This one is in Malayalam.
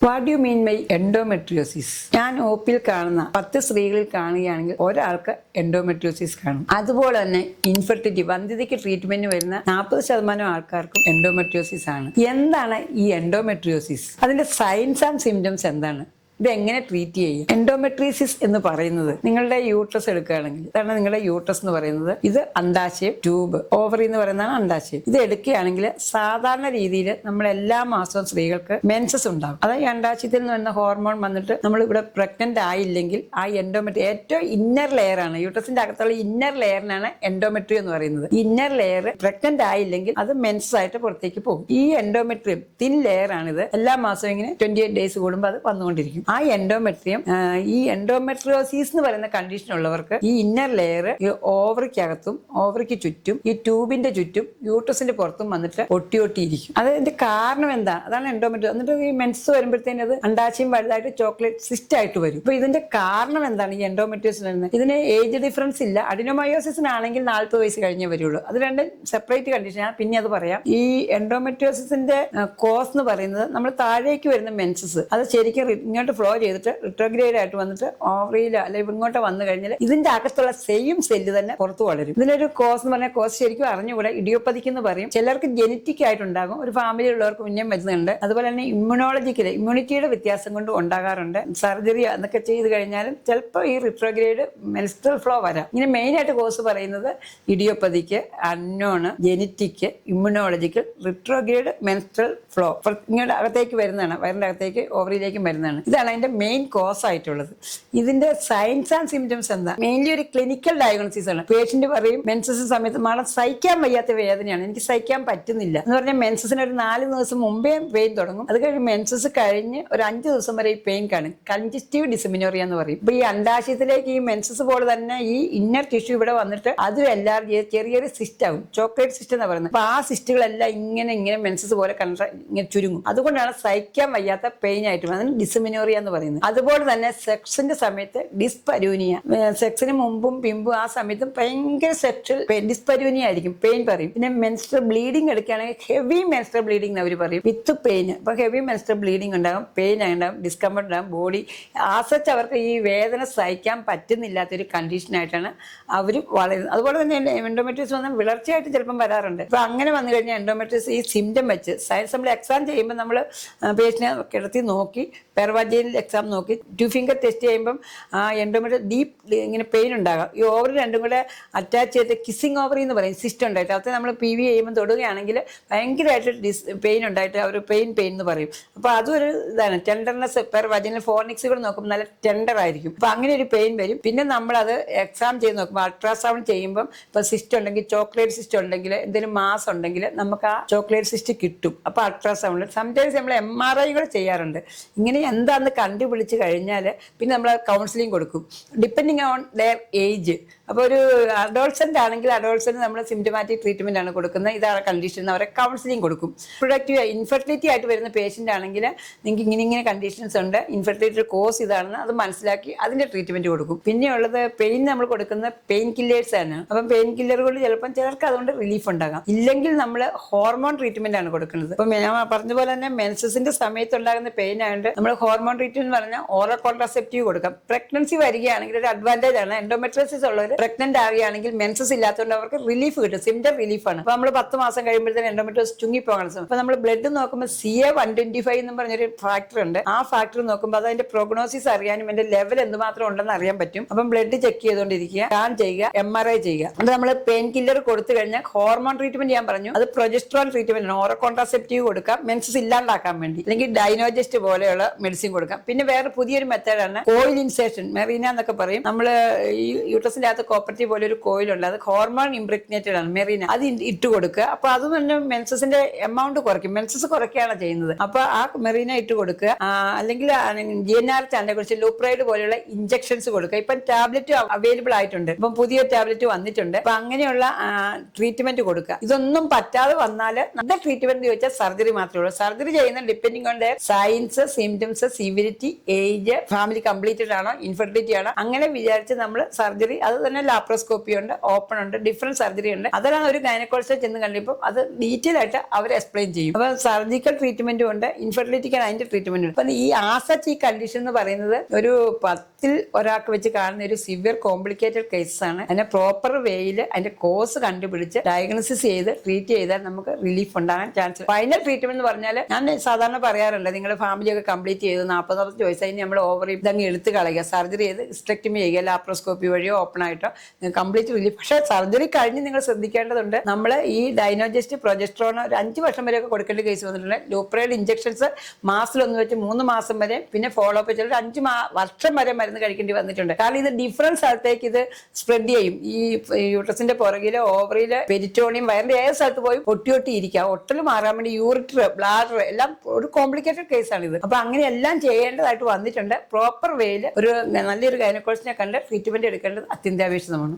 What you mean by endometriosis? ഞാൻ ഒപിയിൽ കാണുന്ന 10 സ്ത്രീകളിൽ കാണുകയാണെങ്കിൽ ഒരാൾക്ക് എൻഡോമെട്രിയോസിസ് കാണും. അതുപോലെ തന്നെ ഇൻഫെർട്ടിലിറ്റി, വന്ധ്യതയ്ക്ക് ട്രീറ്റ്മെന്റ് വരുന്ന 40% ആൾക്കാർക്കും എൻഡോമെട്രിയോസിസ് ആണ്. എന്താണ് ഈ എൻഡോമെട്രിയോസിസ്? അതിന്റെ സൈൻസ് ആൻഡ് സിംറ്റംസ് എന്താണ്? ഇത് എങ്ങനെ ട്രീറ്റ് ചെയ്യും? എൻഡോമെട്രീസിസ് എന്ന് പറയുന്നത് നിങ്ങളുടെ യൂട്രസ് എടുക്കുകയാണെങ്കിൽ, ഇതാണ് നിങ്ങളുടെ യൂട്രസ് എന്ന് പറയുന്നത്. ഇത് അണ്ഡാശയം, ട്യൂബ്, ഓവറി എന്ന് പറയുന്നതാണ് അണ്ഡാശയം. ഇത് എടുക്കുകയാണെങ്കിൽ സാധാരണ രീതിയിൽ നമ്മൾ എല്ലാ മാസവും സ്ത്രീകൾക്ക് മെൻസസ് ഉണ്ടാകും. അതായത് ഈ അണ്ഡാശയത്തിൽ നിന്ന് വരുന്ന ഹോർമോൺ വന്നിട്ട് നമ്മൾ ഇവിടെ പ്രഗ്നന്റ് ആയില്ലെങ്കിൽ ആ എൻഡോമെട്രി ഏറ്റവും ഇന്നർ ലെയർ ആണ്, യൂട്രസിന്റെ അകത്തുള്ള ഇന്നർ ലെയറിനാണ് എൻഡോമെട്രി എന്ന് പറയുന്നത്. ഇന്നർ ലെയർ പ്രഗ്നന്റ് ആയില്ലെങ്കിൽ അത് മെൻസസ് ആയിട്ട് പുറത്തേക്ക് പോകും. ഈ എൻഡോമെട്രിയം തിൻ ലെയർ ആണിത്. എല്ലാ മാസവും ഇങ്ങനെ 28 ഡേയ്സ് കൂടുമ്പോൾ അത് വന്നുകൊണ്ടിരിക്കും. ആ എൻഡോമെട്രിയം, ഈ എൻഡോമെട്രിയോസിസ് എന്ന് പറയുന്ന കണ്ടീഷൻ ഉള്ളവർക്ക് ഈ ഇന്നർ ലെയർ ഈ ഓവറിക്കകത്തും ഓവറിക്ക് ചുറ്റും ഈ ട്യൂബിന്റെ ചുറ്റും യൂട്രസിന്റെ പുറത്തും വന്നിട്ട് ഒട്ടിയിരിക്കും. അതിന്റെ കാരണം എന്താ? അതാണ് എൻഡോമെട്രിയോ. എന്നിട്ട് ഈ മെൻസസ് വരുമ്പോഴത്തേനും അത് അണ്ഡാശയം വലുതായിട്ട് ചോക്ലേറ്റ് സിസ്റ്റ് ആയിട്ട് വരും. അപ്പൊ ഇതിന്റെ കാരണം എന്താണ്? ഈ എൻഡോമെട്രിയോസിന് വരുന്നത്, ഇതിന് ഏജ് ഡിഫറൻസ് ഇല്ല. അഡിനോമയോസിസിനാണെങ്കിൽ 40 വയസ്സ് കഴിഞ്ഞേ വരുള്ളൂ. അത് രണ്ടും സെപ്പറേറ്റ് കണ്ടീഷനാണ്, പിന്നെ അത് പറയാം. ഈ എൻഡോമെട്രിയോസിന്റെ കോസ് എന്ന് പറയുന്നത് നമ്മൾ താഴേക്ക് വരുന്ന മെൻസസ് അത് ശരിക്കും ഇങ്ങോട്ട് ഫ്ലോ ചെയ്തിട്ട് റിട്രോഗ്രേഡ് ആയിട്ട് വന്നിട്ട് ഓവറിയിലോ അല്ലെങ്കിൽ ഇങ്ങോട്ട് വന്നു കഴിഞ്ഞാൽ ഇതിന്റെ അകത്തുള്ള സെയിം സെല്ല് തന്നെ പുറത്തു വളരും. ഇതിനൊരു കോസ് എന്ന് പറഞ്ഞാൽ, കോസ് ശരിക്കും അറിഞ്ഞുകൂടെ, ഇഡിയോപ്പതിക് എന്ന് പറയും. ചിലർക്ക് ജനറ്റിക് ആയിട്ടുണ്ടാകും, ഒരു ഫാമിലിയിലുള്ളവർക്ക് മുന്നേ വരുന്നുണ്ട്. അതുപോലെ തന്നെ ഇമ്മ്യൂണോളജിക്കല്, ഇമ്മ്യൂണിറ്റിയുടെ വ്യത്യാസം കൊണ്ട് ഉണ്ടാകാറുണ്ട്. സർജറി എന്നൊക്കെ ചെയ്ത് കഴിഞ്ഞാലും ചിലപ്പോൾ ഈ റിട്രോഗ്രേഡ് മെൻസ്ട്രൽ ഫ്ലോ വരാം. ഇങ്ങനെ മെയിൻ ആയിട്ട് കോസ് പറയുന്നത് idiopathic, unknown, genetic, immunological, retrograde menstrual flow ഇങ്ങോട്ട് അകത്തേക്ക് വരുന്നതാണ്, വയറിന്റെ അകത്തേക്ക് ഓവറിയിലേക്കും വരുന്നതാണ്. ഇതാണ് അതിന്റെ മെയിൻ കോസ് ആയിട്ടുള്ളത്. ഇതിന്റെ സയൻസ് ആൻഡ് സിംറ്റംസ് എന്താ? മെയിൻലി ഒരു ക്ലിനിക്കൽ ഡയഗ്നോസിസ് ആണ്. പേഷ്യന്റ് പറയും മെൻസസ് സമയത്ത് മാഡം സഹിക്കാൻ വയ്യാത്ത വേദനയാണ്, എനിക്ക് സഹിക്കാൻ പറ്റുന്നില്ല എന്ന് പറഞ്ഞാൽ മെൻസസിന് ഒരു 4 ദിവസം മുമ്പേ പെയിൻ തുടങ്ങും. അത് കഴിഞ്ഞ് മെൻസസ് കഴിഞ്ഞ് ഒരു 5 ദിവസം വരെ ഈ പെയിൻ കാണും. കൺജസ്റ്റീവ് ഡിസ്മിനോറിയ എന്ന് പറയും. ഇപ്പൊ ഈ അണ്ഡാശയത്തിലേക്ക് ഈ മെൻസസ് പോലെ തന്നെ ഈ ഇന്നർ ടിഷ്യൂ ഇവിടെ വന്നിട്ട് അതും എല്ലാവരും ചെറിയൊരു സിസ്റ്റ് ആവും, ചോക്ലേറ്റ് സിസ്റ്റ് എന്ന് പറയുന്നത്. അപ്പൊ ആ സിസ്റ്റുകളെല്ലാം ഇങ്ങനെ മെൻസസ് പോലെ ഇങ്ങനെ ചുരുങ്ങും. അതുകൊണ്ടാണ് സഹിക്കാൻ വയ്യാത്ത പെയിൻ ആയിട്ട് വന്നത് ഡിസ്മിനോറിയ എന്ന് പറയുന്നത്. അതുപോലെ തന്നെ സെക്സിന്റെ സമയത്ത് ഡിസ്പരൂനിയ, സെക്സിന് മുമ്പും പിമ്പും ആ സമയത്തും ഭയങ്കര സെക്ഷൽ ഡിസ്പരൂനിയ ആയിരിക്കും, പെയിൻ പറയും. പിന്നെ മെൻസ്ട്രൽ ബ്ലീഡിംഗ് എടുക്കുകയാണെങ്കിൽ ഹെവി മെൻസ്ട്രൽ ബ്ലീഡിംഗ് എന്ന് അവർ പറയും, വിത്ത് പെയിൻ. അപ്പൊ ഹെവി മെൻസ്ട്രൽ ബ്ലീഡിംഗ് ഉണ്ടാകും, പെയിൻ ഉണ്ടാകും, ഡിസ്കംഫർട്ട് ഉണ്ടാകും, ബോഡി ആസച്ച് അവർക്ക് ഈ വേദന സഹിക്കാൻ പറ്റുന്നില്ലാത്തൊരു കണ്ടീഷനായിട്ടാണ് അവർ വളരുന്നത്. അതുപോലെ തന്നെ എൻഡോമെട്രിയോസിസ് വന്നാൽ വിളർച്ചയായിട്ട് ചിലപ്പം വരാറുണ്ട്. അപ്പൊ അങ്ങനെ വന്നു കഴിഞ്ഞാൽ എൻഡോമെട്രിയോസിസ് ഈ സിംറ്റം വെച്ച് സയൻസ് നമ്മൾ എക്സാം ചെയ്യുമ്പോൾ നമ്മൾ പേഷ്യനെ കിടത്തി നോക്കി, പെർവാജൈനൽ എക്സാം നോക്കി, 2 ഫിംഗർ ടെസ്റ്റ് ചെയ്യുമ്പം എൻഡോമെട്രിയം ഡീപ്പ് ഇങ്ങനെ പെയിൻ ഉണ്ടാകാം. ഈ ഓവറി രണ്ടും കൂടെ അറ്റാച്ച് ചെയ്ത് കിസിങ് ഓവറി എന്ന് പറയും, സിസ്റ്റം ഉണ്ടായിട്ട് അത് നമ്മൾ PV ചെയ്യുമ്പോൾ തൊടുകയാണെങ്കിൽ ഭയങ്കരമായിട്ട് പെയിൻ ഉണ്ടായിട്ട് അവർ പെയിൻ എന്ന് പറയും. അപ്പോൾ അതും ഒരു ഇതാണ് ടെൻഡർനെസ്. പെർവാജൈനൽ ഫോർണിക്സുകൾ നോക്കുമ്പോൾ നല്ല ടെൻഡർ ആയിരിക്കും. അപ്പോൾ അങ്ങനെ ഒരു പെയിൻ വരും. പിന്നെ നമ്മളത് എക്സാം ചെയ്ത് നോക്കുമ്പോൾ അൾട്രാസൗണ്ട് ചെയ്യുമ്പം ഇപ്പോൾ സിസ്റ്റ് ഉണ്ടെങ്കിൽ, ചോക്ലേറ്റ് സിസ്റ്റ് ഉണ്ടെങ്കിൽ, എന്തെങ്കിലും മാസ് ഉണ്ടെങ്കിൽ നമുക്ക് ആ ചോക്ലേറ്റ് സിസ്റ്റ് കിട്ടും. അപ്പോൾ അൾട്രാസൗണ്ട് സംടൈംസ് നമ്മൾ MRI ചെയ്യാറുണ്ട്. ഇങ്ങനെ എന്താണെന്ന് കണ്ടുപിടിച്ച് കഴിഞ്ഞാൽ പിന്നെ നമ്മൾ കൗൺസിലിംഗ് കൊടുക്കും, ഡിപ്പെൻഡിങ് ഓൺ ദെയർ ഏജ്. അപ്പോൾ ഒരു അഡോൾസെന്റ് ആണെങ്കിൽ അഡോൾസെന്റ് നമ്മൾ സിംറ്റമാറ്റിക് ട്രീറ്റ്മെന്റ് ആണ് കൊടുക്കുന്നത്. ഇതാണ് കണ്ടീഷൻ, അവരെ കൗൺസിലിംഗ് കൊടുക്കും. പ്രൊഡക്റ്റീവ് ഇൻഫെർട്ടിലിറ്റി ആയിട്ട് വരുന്ന പേഷ്യന്റ് ആണെങ്കിൽ നിങ്ങൾക്ക് ഇങ്ങനെ കണ്ടീഷൻസ് ഉണ്ട്, ഇൻഫെർട്ടിലിറ്റി കോസ് ഇതാണെന്ന് അത് മനസ്സിലാക്കി അതിന്റെ ട്രീറ്റ്മെന്റ് കൊടുക്കും. പിന്നെയുള്ളത് പെയിൻ നമ്മൾ കൊടുക്കുന്ന പെയിൻ കില്ലേഴ്സ് ആണ്. അപ്പം പെയിൻ കില്ലറുകൾ ചിലപ്പം ചിലർക്ക് അതുകൊണ്ട് റിലീഫ് ഉണ്ടാകാം. ഇല്ലെങ്കിൽ നമ്മൾ ഹോർമോൺ ട്രീറ്റ്മെന്റ് ആണ് കൊടുക്കുന്നത്. അപ്പം ഞാൻ പറഞ്ഞ പോലെ തന്നെ മെൻസസിന്റെ സമയത്ത് ഉണ്ടാകുന്ന പെയിൻ ആയതുകൊണ്ട് നമ്മൾ ഹോർമോൺ ട്രീറ്റ്മെന്റ് പറഞ്ഞാൽ ഓറൽ കോൺട്രാസെപ്റ്റീവ് കൊടുക്കാം. പ്രഗ്നൻസി വരികയാണെങ്കിൽ ഒരു അഡ്വാൻറ്റേജ് ആണ്, എൻഡോമെട്രിയോസിസ് ഉള്ളവർ പ്രഗ്നന്റ് ആവുകയാണെങ്കിൽ മെൻസസ് ഇല്ലാത്തതുകൊണ്ട് അവർക്ക് റിലീഫ് കിട്ടും, സിംറ്റം റിലീഫാണ്. അപ്പൊ നമ്മൾ 10 മാസം കഴിയുമ്പോഴത്തേന് എൻഡോമെട്രിയോസിസ് ചുങ്ങിപ്പോകാൻ ശ്രമിക്കും. അപ്പൊ നമ്മൾ ബ്ലഡ് നോക്കുമ്പോൾ CA-125 എന്ന് പറഞ്ഞൊരു ഫാക്ടർ ഉണ്ട്. ആ ഫാക്ടർ നോക്കുമ്പോൾ അത് അതിന്റെ പ്രോഗ്നോസിസ് അറിയാനും അതിന്റെ ലെവൽ എന്തുമാത്രം ഉണ്ടെന്ന് അറിയാൻ പറ്റും. അപ്പം ബ്ലഡ് ചെക്ക് ചെയ്തുകൊണ്ടിരിക്കുക, സ്കാൻ ചെയ്യുക, MRI ചെയ്യുക. അത് നമ്മൾ പെയിൻ കില്ലർ കൊടുത്തു കഴിഞ്ഞാൽ ഹോർമോൺ ട്രീറ്റ്മെന്റ് ഞാൻ പറഞ്ഞു, അത് പ്രൊജസ്ട്രോൺ ട്രീറ്റ്മെന്റ് ആണ്. ഓറൽ കോൺട്രാസെപ്റ്റീവ് കൊടുക്കാം മെൻസസ് ഇല്ലാണ്ടാക്കാൻ വേണ്ടി, അല്ലെങ്കിൽ ഡൈനോജസ്റ്റ് പോലെയുള്ള മെഡിസിൻ കൊടുക്കാം. പിന്നെ വേറെ പുതിയൊരു മെത്തേഡാണ് കോയിൽ ഇൻസേഷൻ, മെറീന എന്നൊക്കെ പറയും. നമ്മൾ ഈ യൂട്രസിന്റെ അകത്ത് കോപ്പർട്ടി പോലെ ഒരു കോയിലുണ്ട്, അത് ഹോർമോൺ ഇംപ്രഗ്നേറ്റഡ് ആണ്, മെറീന. അത് ഇട്ട് കൊടുക്കുക. അപ്പൊ അത് തന്നെ മെൻസസിന്റെ എമൗണ്ട് കുറയ്ക്കും, മെൻസസ് കുറയ്ക്കുകയാണ് ചെയ്യുന്നത്. അപ്പൊ ആ മെറീന ഇട്ട് കൊടുക്കുക. അല്ലെങ്കിൽ GnRH കുറിച്ച് ലൂപ്രൈഡ് പോലെയുള്ള ഇഞ്ചക്ഷൻസ് കൊടുക്കുക. ഇപ്പം ടാബ്ലറ്റ് അവൈലബിൾ ആയിട്ടുണ്ട്, ഇപ്പം പുതിയ ടാബ്ലറ്റ് വന്നിട്ടുണ്ട്. അപ്പൊ അങ്ങനെയുള്ള ട്രീറ്റ്മെന്റ് കൊടുക്കുക. ഇതൊന്നും പറ്റാതെ വന്നാൽ നല്ല ട്രീറ്റ്മെന്റ് ചോദിച്ചാൽ സർജറി മാത്രമേ ഉള്ളൂ. സർജറി ചെയ്യുന്ന depending on signs, symptoms, severity, age, family completed ആണോ, ഇൻഫെർട്ടിലിറ്റി ആണോ, അങ്ങനെ വിചാരിച്ച് നമ്മൾ സർജറി അത് തന്നെ തന്നെ ലാപ്രോസ്കോപ്പി ഉണ്ട്, ഓപ്പൺ ഉണ്ട്, ഡിഫറെന്റ് സർജറി ഉണ്ട്. അതെല്ലാം ഒരു ഗൈനക്കോളജിസ്റ്റിൽ ചെന്ന് കണ്ടപ്പോൾ അത് ഡീറ്റെയിൽ ആയിട്ട് അവർ എക്സ്പ്ലെയിൻ ചെയ്യും. അപ്പൊ സർജിക്കൽ ട്രീറ്റ്മെന്റും ഉണ്ട്, ഇൻഫെർട്ടിലിറ്റിക്ക് അതിന്റെ ട്രീറ്റ്മെന്റ് ഉണ്ട്. അപ്പൊ ഈ ആസച്ച് ഈ കണ്ടീഷൻ എന്ന് പറയുന്നത് ഒരു 10ൽ ഒരാൾക്ക് വെച്ച് കാണുന്ന ഒരു സിവിയർ കോംപ്ലിക്കേറ്റഡ് കേസസ് ആണ്. അതിനെ പ്രോപ്പർ വേയിൽ അതിന്റെ കോസ് കണ്ടുപിടിച്ച് ഡയഗ്നോസിസ് ചെയ്ത് ട്രീറ്റ് ചെയ്താൽ നമുക്ക് റിലീഫ് ഉണ്ടാകാൻ ചാൻസ്. ഫൈനൽ ട്രീറ്റ്മെന്റ് എന്ന് പറഞ്ഞാൽ ഞാൻ സാധാരണ പറയാറുണ്ട്, നിങ്ങൾ ഫാമിലി ഒക്കെ കംപ്ലീറ്റ് ചെയ്ത് 40 വയസ്സ് കഴിഞ്ഞ് നമ്മൾ ഓവറി ഇതങ്ങ് എടുത്ത് കളയുക, സർജറി ചെയ്ത് ഹിസ്റ്റെക്ടമി ചെയ്യുക, ലാപ്രോസ്കോപ്പി വഴിയോ ഓപ്പൺ ആയിട്ടോ കംപ്ലീറ്റ് റിലീഫ്. പക്ഷേ സർജറി കഴിഞ്ഞ് നിങ്ങൾ ശ്രദ്ധിക്കേണ്ടതുണ്ട്, നമ്മൾ ഈ ഡൈനോജസ്റ്റ് പ്രൊജസ്ട്രോൺ ഒരു 5 വർഷം വരെയൊക്കെ കൊടുക്കേണ്ട കേസ് വന്നിട്ടുണ്ട്. ലൂപ്രൈഡ് ഇഞ്ചക്ഷൻസ് മാസത്തിലൊന്ന് വെച്ച് 3 മാസം വരെ, പിന്നെ ഫോളോ അപ്പ് ചെയ്തിട്ട് 5 വർഷം വരെ മരുന്ന് കഴിക്കേണ്ടി വന്നിട്ടുണ്ട്. കാരണം ഇത് ഡിഫറൻറ്റ് സ്ഥലത്തേക്ക് ഇത് സ്പ്രെഡ് ചെയ്യും. ഈ യൂട്രസിന്റെ പുറകില്, ഓവറിയില്, പെരിറ്റോണിയം, വയറിന്റെ ഏത് സ്ഥലത്ത് പോയി ഒട്ടി ഇരിക്കുക. ഒട്ടൽ മാറാൻ വേണ്ടി യൂറിറ്റർ, ബ്ലാഡർ എല്ലാം ഒരു കോംപ്ലിക്കേറ്റഡ് കേസാണ് ഇത്. അപ്പൊ അങ്ങനെ എല്ലാം ചെയ്യേണ്ടതായിട്ട് വന്നിട്ടുണ്ട്. പ്രോപ്പർ വേയിൽ ഒരു നല്ലൊരു ഗൈനക്കോളജിസ്റ്റിനെ കണ്ട് ട്രീറ്റ്മെന്റ് എടുക്കേണ്ടത് അത്യന്താപേക്ഷിതമാണ്.